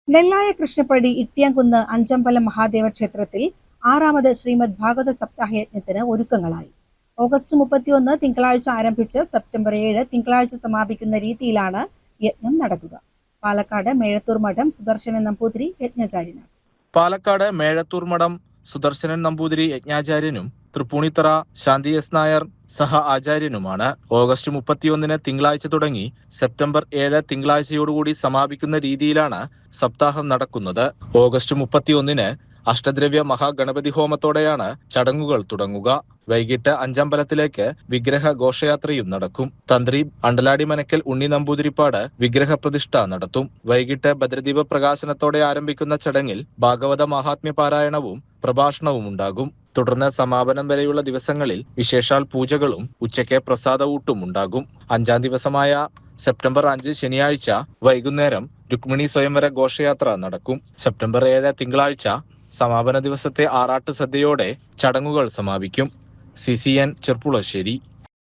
നെല്ലായ കൃഷ്ണപ്പടി ഇട്ടിയാംകുന്ന് അഞ്ചമ്പലം മഹാദേവ ക്ഷേത്രത്തിൽ 6ാമത് ശ്രീമദ് ഭാഗവത സപ്താഹ യജ്ഞത്തിന് ഒരുക്കങ്ങളായി. ഓഗസ്റ്റ് 31 തിങ്കളാഴ്ച ആരംഭിച്ച് സെപ്റ്റംബർ 7 തിങ്കളാഴ്ച സമാപിക്കുന്ന രീതിയിലാണ് യജ്ഞം നടക്കുക. പാലക്കാട് മേഴത്തൂർ മഠം സുദർശനൻ നമ്പൂതിരി യജ്ഞാചാര്യനാണ്. പാലക്കാട് മേഴത്തൂർ മഠം സുദർശനൻ നമ്പൂതിരി യജ്ഞാചാര്യനും തൃപ്പൂണിത്തറ ശാന്തി എസ് നായർ സഹ ആചാര്യനുമാണ്. ഓഗസ്റ്റ് 31 തിങ്കളാഴ്ച തുടങ്ങി സെപ്റ്റംബർ 7 തിങ്കളാഴ്ചയോടുകൂടി സമാപിക്കുന്ന രീതിയിലാണ് സപ്താഹം നടക്കുന്നത്. ഓഗസ്റ്റ് 31 അഷ്ടദ്രവ്യ മഹാഗണപതി ഹോമത്തോടെയാണ് ചടങ്ങുകൾ തുടങ്ങുക. വൈകിട്ട് അഞ്ചമ്പലത്തിലേക്ക് വിഗ്രഹ ഘോഷയാത്രയും നടക്കും. തന്ത്രി അണ്ടലാടി മനക്കൽ ഉണ്ണി നമ്പൂതിരിപ്പാട് വിഗ്രഹ പ്രതിഷ്ഠ നടത്തും. വൈകിട്ട് ഭദ്രദീപ പ്രകാശനത്തോടെ ആരംഭിക്കുന്ന ചടങ്ങിൽ ഭാഗവത മഹാത്മ്യ പാരായണവും പ്രഭാഷണവും ഉണ്ടാകും. തുടർന്ന് സമാപനം വരെയുള്ള ദിവസങ്ങളിൽ വിശേഷാൽ പൂജകളും ഉച്ചയ്ക്ക് പ്രസാദ ഊട്ടും ഉണ്ടാകും. 5ാം ദിവസമായ സെപ്റ്റംബർ 5 ശനിയാഴ്ച വൈകുന്നേരം രുക്മിണി സ്വയംവര ഘോഷയാത്ര നടക്കും. സെപ്റ്റംബർ 7 തിങ്കളാഴ്ച സമാപന ദിവസത്തെ ആറാട്ട് സദ്യയോടെ ചടങ്ങുകൾ സമാപിക്കും. CCN ചെർപ്പുളശ്ശേരി.